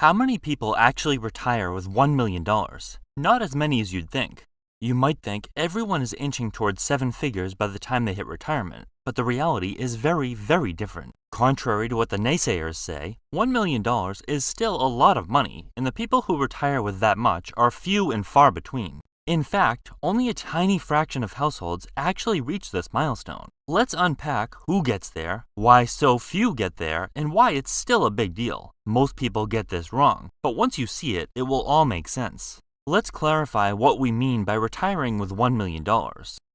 How many people actually retire with $1 million? Not as many as you'd think. You might think everyone is inching towards seven figures by the time they hit retirement, but the reality is very, very different. Contrary to what the naysayers say, $1 million is still a lot of money, and the people who retire with that much are few and far between. In fact, only a tiny fraction of households actually reach this milestone. Let's unpack who gets there, why so few get there, and why it's still a big deal. Most people get this wrong, but once you see it, it will all make sense. Let's clarify what we mean by retiring with $1 million.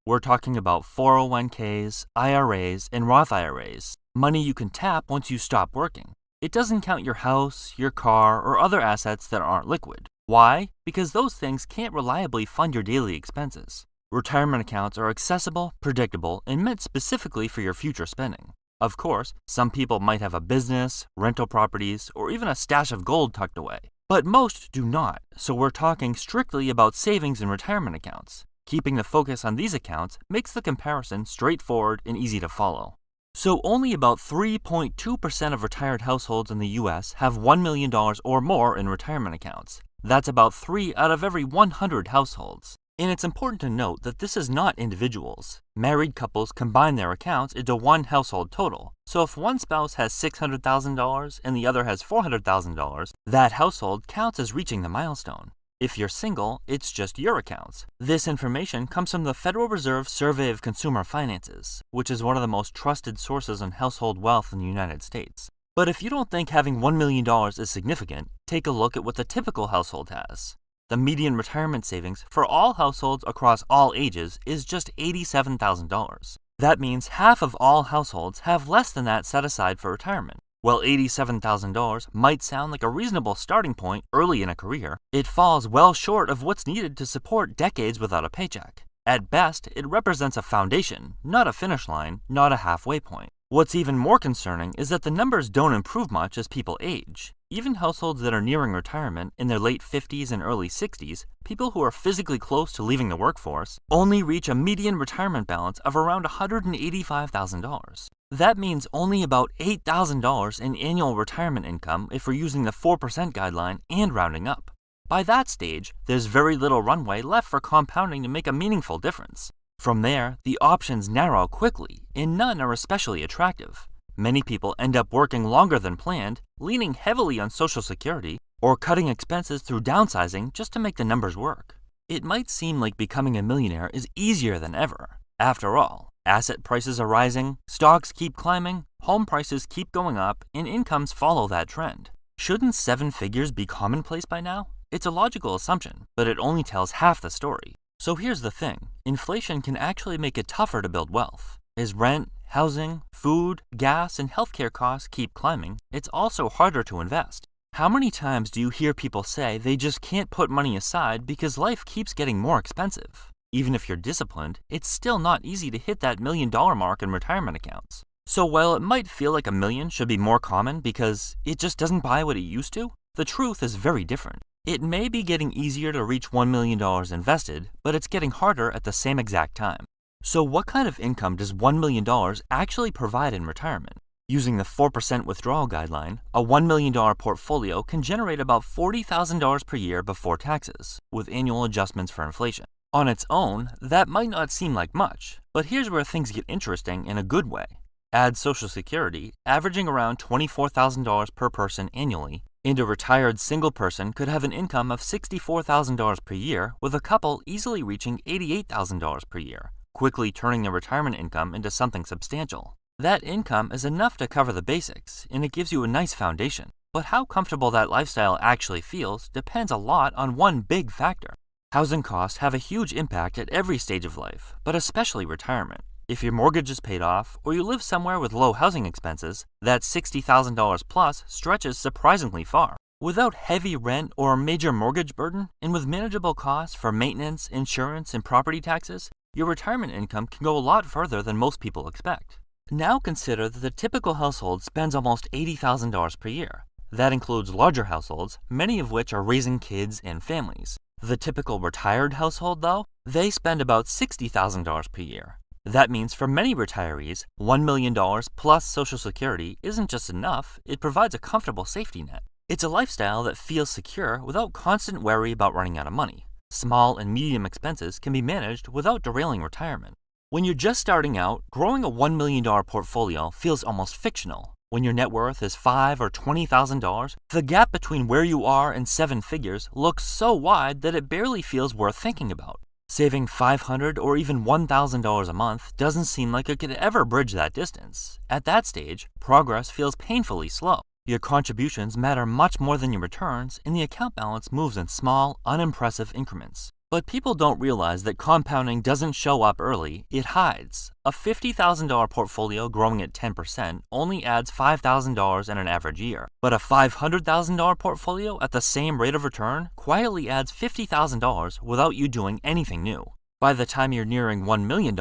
We're talking about 401ks, IRAs, and Roth IRAs, money you can tap once you stop working. It doesn't count your house, your car, or other assets that aren't liquid. Why? Because those things can't reliably fund your daily expenses. Retirement accounts are accessible, predictable, and meant specifically for your future spending. Of course, some people might have a business, rental properties, or even a stash of gold tucked away. But most do not, so we're talking strictly about savings and retirement accounts. Keeping the focus on these accounts makes the comparison straightforward and easy to follow. So only about 3.2% of retired households in the US have $1 million or more in retirement accounts. That's about 3 out of every 100 households. And it's important to note that this is not individuals. Married couples combine their accounts into one household total. So if one spouse has $600,000 and the other has $400,000, that household counts as reaching the milestone. If you're single, it's just your accounts. This information comes from the Federal Reserve Survey of Consumer Finances, which is one of the most trusted sources on household wealth in the United States. But if you don't think having $1 million is significant, take a look at what the typical household has. The median retirement savings for all households across all ages is just $87,000. That means half of all households have less than that set aside for retirement. While $87,000 might sound like a reasonable starting point early in a career, it falls well short of what's needed to support decades without a paycheck. At best, it represents a foundation, not a finish line, not a halfway point. What's even more concerning is that the numbers don't improve much as people age. Even households that are nearing retirement in their late 50s and early 60s, people who are physically close to leaving the workforce, only reach a median retirement balance of around $185,000. That means only about $8,000 in annual retirement income if we're using the 4% guideline and rounding up. By that stage, there's very little runway left for compounding to make a meaningful difference. From there, the options narrow quickly, and none are especially attractive. Many people end up working longer than planned, leaning heavily on Social Security, or cutting expenses through downsizing just to make the numbers work. It might seem like becoming a millionaire is easier than ever. After all, asset prices are rising, stocks keep climbing, home prices keep going up, and incomes follow that trend. Shouldn't seven figures be commonplace by now? It's a logical assumption, but it only tells half the story. So here's the thing, inflation can actually make it tougher to build wealth. As rent, housing, food, gas, and healthcare costs keep climbing, it's also harder to invest. How many times do you hear people say they just can't put money aside because life keeps getting more expensive? Even if you're disciplined, it's still not easy to hit that $1 million mark in retirement accounts. So while it might feel like $1 million should be more common because it just doesn't buy what it used to, the truth is very different. It may be getting easier to reach $1 million invested, but it's getting harder at the same exact time. So what kind of income does $1 million actually provide in retirement? Using the 4% withdrawal guideline, a $1 million portfolio can generate about $40,000 per year before taxes, with annual adjustments for inflation. On its own, that might not seem like much, but here's where things get interesting in a good way. Add Social Security, averaging around $24,000 per person annually, and a retired single person could have an income of $64,000 per year, with a couple easily reaching $88,000 per year, quickly turning their retirement income into something substantial. That income is enough to cover the basics, and it gives you a nice foundation. But how comfortable that lifestyle actually feels depends a lot on one big factor. Housing costs have a huge impact at every stage of life, but especially retirement. If your mortgage is paid off, or you live somewhere with low housing expenses, that $60,000 plus stretches surprisingly far. Without heavy rent or a major mortgage burden, and with manageable costs for maintenance, insurance, and property taxes, your retirement income can go a lot further than most people expect. Now consider that the typical household spends almost $80,000 per year. That includes larger households, many of which are raising kids and families. The typical retired household, though, they spend about $60,000 per year. That means for many retirees, $1 million plus Social Security isn't just enough, it provides a comfortable safety net. It's a lifestyle that feels secure without constant worry about running out of money. Small and medium expenses can be managed without derailing retirement. When you're just starting out, growing a $1 million portfolio feels almost fictional. When your net worth is $5,000 or $20,000, the gap between where you are and seven figures looks so wide that it barely feels worth thinking about. Saving $500 or even $1,000 a month doesn't seem like it could ever bridge that distance. At that stage, progress feels painfully slow. Your contributions matter much more than your returns, and the account balance moves in small, unimpressive increments. But people don't realize that compounding doesn't show up early, it hides. A $50,000 portfolio growing at 10% only adds $5,000 in an average year. But a $500,000 portfolio at the same rate of return quietly adds $50,000 without you doing anything new. By the time you're nearing $1 million,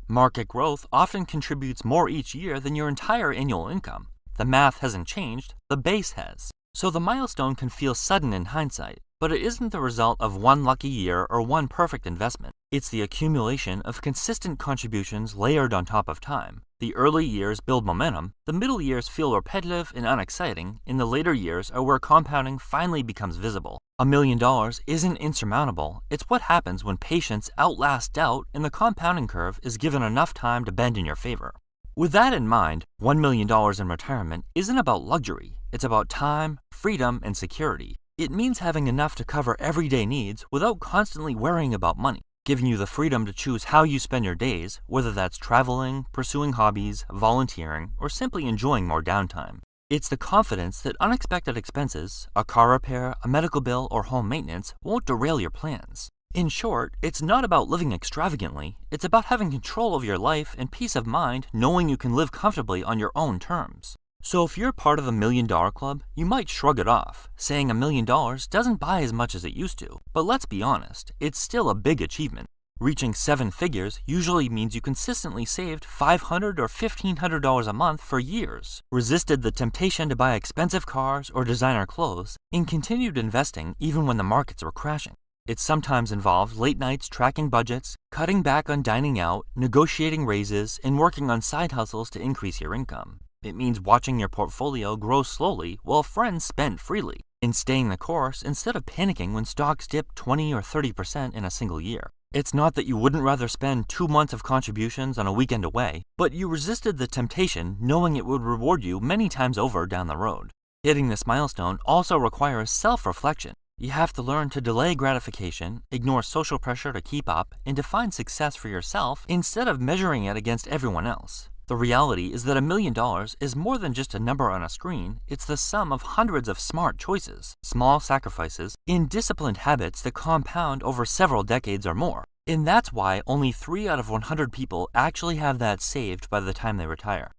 market growth often contributes more each year than your entire annual income. The math hasn't changed, the base has. So the milestone can feel sudden in hindsight, but it isn't the result of one lucky year or one perfect investment. It's the accumulation of consistent contributions layered on top of time. The early years build momentum, the middle years feel repetitive and unexciting, and the later years are where compounding finally becomes visible. $1 million isn't insurmountable, it's what happens when patience outlasts doubt and the compounding curve is given enough time to bend in your favor. With that in mind, $1 million in retirement isn't about luxury, it's about time, freedom, and security. It means having enough to cover everyday needs without constantly worrying about money, giving you the freedom to choose how you spend your days, whether that's traveling, pursuing hobbies, volunteering, or simply enjoying more downtime. It's the confidence that unexpected expenses, a car repair, a medical bill, or home maintenance, won't derail your plans. In short, it's not about living extravagantly, it's about having control of your life and peace of mind knowing you can live comfortably on your own terms. So if you're part of the $1 Million Club, you might shrug it off, saying $1 million doesn't buy as much as it used to. But let's be honest, it's still a big achievement. Reaching seven figures usually means you consistently saved $500 or $1,500 a month for years, resisted the temptation to buy expensive cars or designer clothes, and continued investing even when the markets were crashing. It sometimes involved late nights tracking budgets, cutting back on dining out, negotiating raises, and working on side hustles to increase your income. It means watching your portfolio grow slowly while friends spend freely, and staying the course instead of panicking when stocks dip 20 or 30% in a single year. It's not that you wouldn't rather spend 2 months of contributions on a weekend away, but you resisted the temptation knowing it would reward you many times over down the road. Hitting this milestone also requires self-reflection. You have to learn to delay gratification, ignore social pressure to keep up, and define success for yourself instead of measuring it against everyone else. The reality is that $1 million is more than just a number on a screen, it's the sum of hundreds of smart choices, small sacrifices, and disciplined habits that compound over several decades or more. And that's why only 3 out of 100 people actually have that saved by the time they retire.